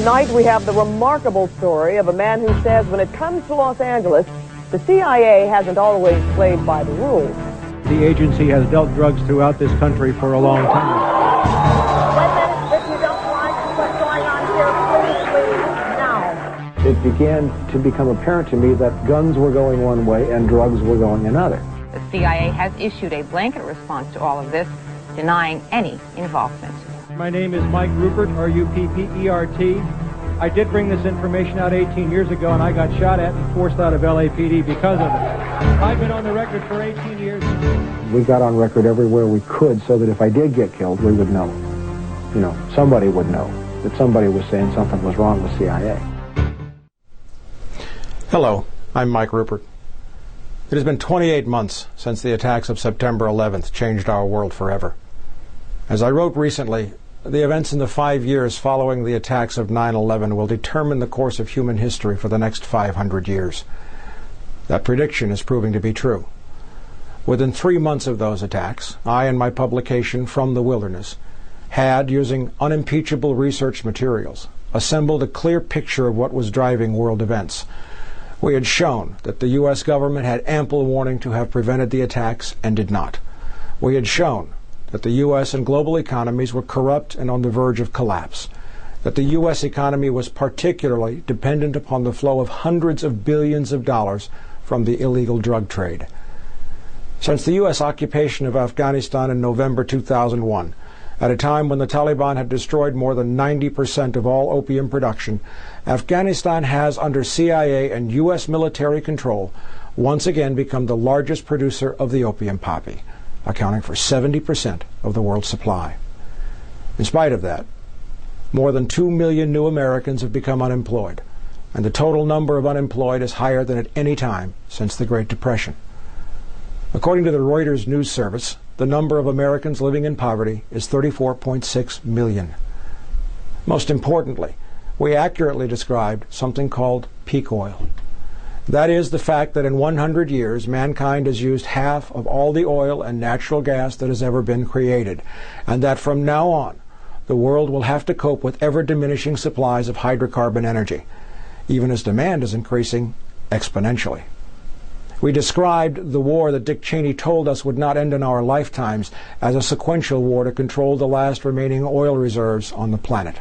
Tonight we have the remarkable story of a man who says when it comes to Los Angeles, the CIA hasn't always played by the rules. The agency has dealt drugs throughout this country for a long time. 1 minute, if you don't like what's going on here, please leave now. It began to become apparent to me that guns were going one way and drugs were going another. The CIA has issued a blanket response to all of this, denying any involvement. My name is Mike Ruppert, R-U-P-P-E-R-T. I did bring this information out 18 years ago, and I got shot at and forced out of LAPD because of it. I've been on the record for 18 years. We got on record everywhere we could so that if I did get killed, we would know. You know, somebody would know that somebody was saying something was wrong with CIA. Hello, I'm Mike Ruppert. It has been 28 months since the attacks of September 11th changed our world forever. As I wrote recently, the events in the 5 years following the attacks of 9/11 will determine the course of human history for the next 500 years. That prediction is proving to be true. Within 3 months of those attacks, I and my publication, From the Wilderness, had, using unimpeachable research materials, assembled a clear picture of what was driving world events. We had shown that the U.S. government had ample warning to have prevented the attacks and did not. We had shown that the U.S. and global economies were corrupt and on the verge of collapse, that the U.S. economy was particularly dependent upon the flow of hundreds of billions of dollars from the illegal drug trade. Since the U.S. occupation of Afghanistan in November 2001, at a time when the Taliban had destroyed more than 90% of all opium production, Afghanistan has, under CIA and U.S. military control, once again become the largest producer of the opium poppy, accounting for 70% of the world's supply. In spite of that, more than 2 million new Americans have become unemployed, and the total number of unemployed is higher than at any time since the Great Depression. According to the Reuters news service, the number of Americans living in poverty is 34.6 million. Most importantly, we accurately described something called peak oil. That is the fact that in 100 years, mankind has used half of all the oil and natural gas that has ever been created, and that from now on, the world will have to cope with ever-diminishing supplies of hydrocarbon energy, even as demand is increasing exponentially. We described the war that Dick Cheney told us would not end in our lifetimes as a sequential war to control the last remaining oil reserves on the planet.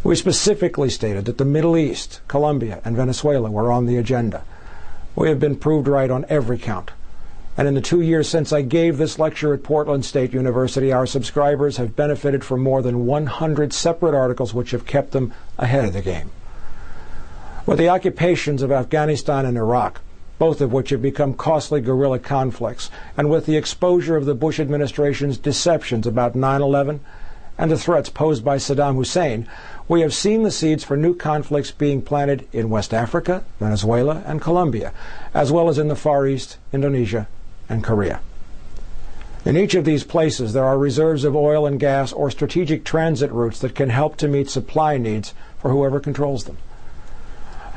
We specifically stated that the Middle East, Colombia, and Venezuela were on the agenda. We have been proved right on every count. And in the 2 years since I gave this lecture at Portland State University, our subscribers have benefited from more than 100 separate articles which have kept them ahead of the game. With the occupations of Afghanistan and Iraq, both of which have become costly guerrilla conflicts, and with the exposure of the Bush administration's deceptions about 9/11 and the threats posed by Saddam Hussein, we have seen the seeds for new conflicts being planted in West Africa, Venezuela, and Colombia, as well as in the Far East, Indonesia, and Korea. In each of these places, there are reserves of oil and gas or strategic transit routes that can help to meet supply needs for whoever controls them.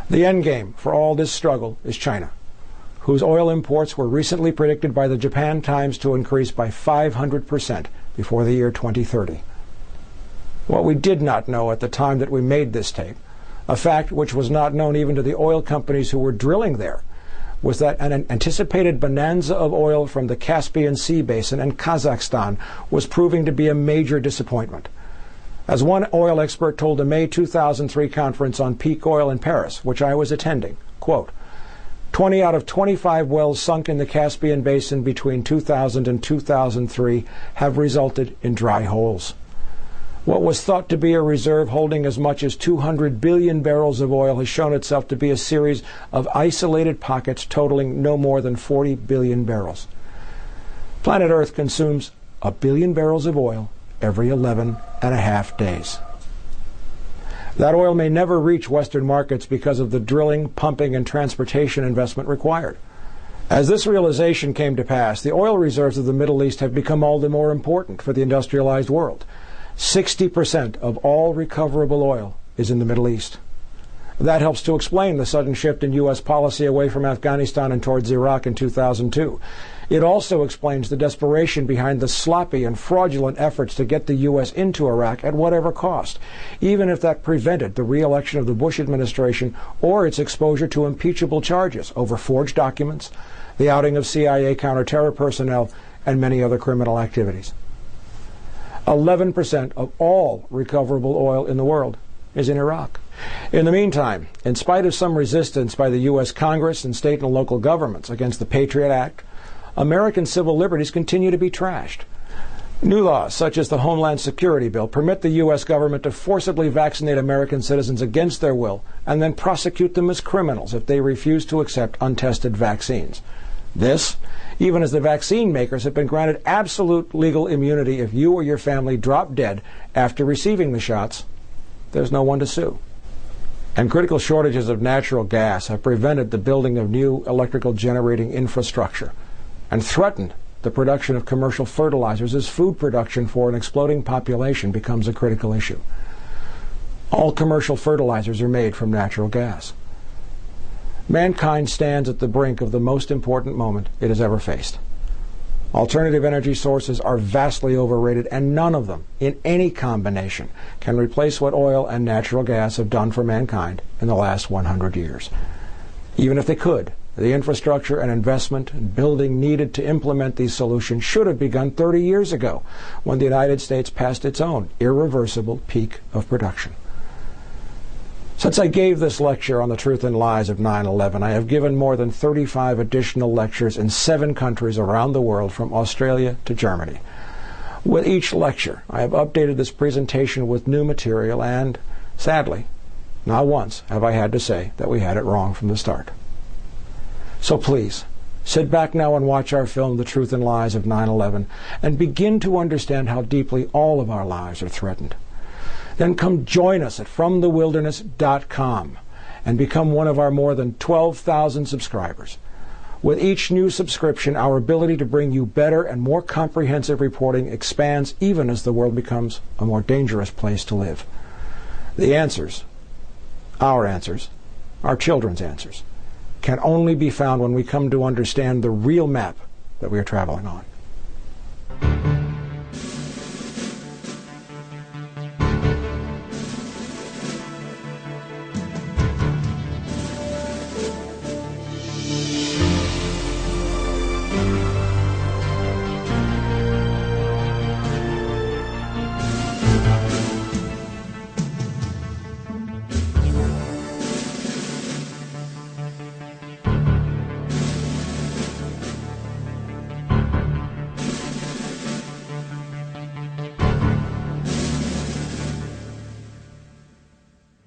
The endgame for all this struggle is China, whose oil imports were recently predicted by the Japan Times to increase by 500% before the year 2030. What we did not know at the time that we made this tape, a fact which was not known even to the oil companies who were drilling there, was that an anticipated bonanza of oil from the Caspian Sea basin and Kazakhstan was proving to be a major disappointment. As one oil expert told a May 2003 conference on peak oil in Paris, which I was attending, quote, 20 out of 25 wells sunk in the Caspian basin between 2000 and 2003 have resulted in dry holes. What was thought to be a reserve holding as much as 200 billion barrels of oil has shown itself to be a series of isolated pockets totaling no more than 40 billion barrels. Planet Earth consumes 1 billion barrels of oil every 11.5 days. That oil may never reach Western markets because of the drilling, pumping, and transportation investment required. As this realization came to pass, the oil reserves of the Middle East have become all the more important for the industrialized world. 60% of all recoverable oil is in the Middle East. That helps to explain the sudden shift in U.S. policy away from Afghanistan and towards Iraq in 2002. It also explains the desperation behind the sloppy and fraudulent efforts to get the U.S. into Iraq at whatever cost, even if that prevented the re-election of the Bush administration or its exposure to impeachable charges over forged documents, the outing of CIA counter-terror personnel, and many other criminal activities. 11% of all recoverable oil in the world is in Iraq. In the meantime, in spite of some resistance by the U.S. Congress and state and local governments against the Patriot Act, American civil liberties continue to be trashed. New laws, such as the Homeland Security Bill, permit the U.S. government to forcibly vaccinate American citizens against their will and then prosecute them as criminals if they refuse to accept untested vaccines. This, even as the vaccine makers have been granted absolute legal immunity if you or your family drop dead after receiving the shots, there's no one to sue. And critical shortages of natural gas have prevented the building of new electrical generating infrastructure and threatened the production of commercial fertilizers as food production for an exploding population becomes a critical issue. All commercial fertilizers are made from natural gas. Mankind stands at the brink of the most important moment it has ever faced. Alternative energy sources are vastly overrated, and none of them, in any combination, can replace what oil and natural gas have done for mankind in the last 100 years. Even if they could, the infrastructure and investment and building needed to implement these solutions should have begun 30 years ago, when the United States passed its own irreversible peak of production. Since I gave this lecture on the truth and lies of 9/11, I have given more than 35 additional lectures in 7 countries around the world, from Australia to Germany. With each lecture, I have updated this presentation with new material, and, sadly, not once have I had to say that we had it wrong from the start. So please, sit back now and watch our film, The Truth and Lies of 9/11, and begin to understand how deeply all of our lives are threatened. Then come join us at FromTheWilderness.com and become one of our more than 12,000 subscribers. With each new subscription, our ability to bring you better and more comprehensive reporting expands, even as the world becomes a more dangerous place to live. The answers, our children's answers, can only be found when we come to understand the real map that we are traveling on.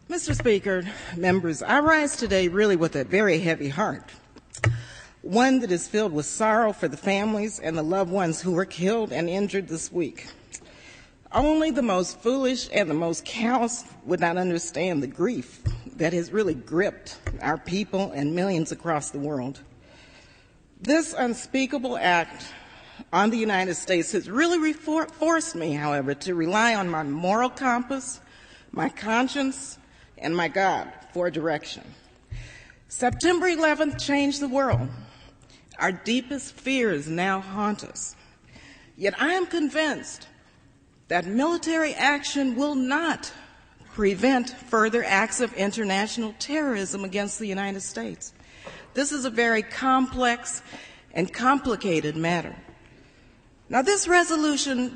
Mr. Speaker, members, I rise today really with a very heavy heart, one that is filled with sorrow for the families and the loved ones who were killed and injured this week. Only the most foolish and the most callous would not understand the grief that has really gripped our people and millions across the world. This unspeakable act on the United States has really forced me, however, to rely on my moral compass, my conscience, and my God for direction. September 11th changed the world. Our deepest fears now haunt us. Yet I am convinced that military action will not prevent further acts of international terrorism against the United States. This is a very complex and complicated matter. Now, this resolution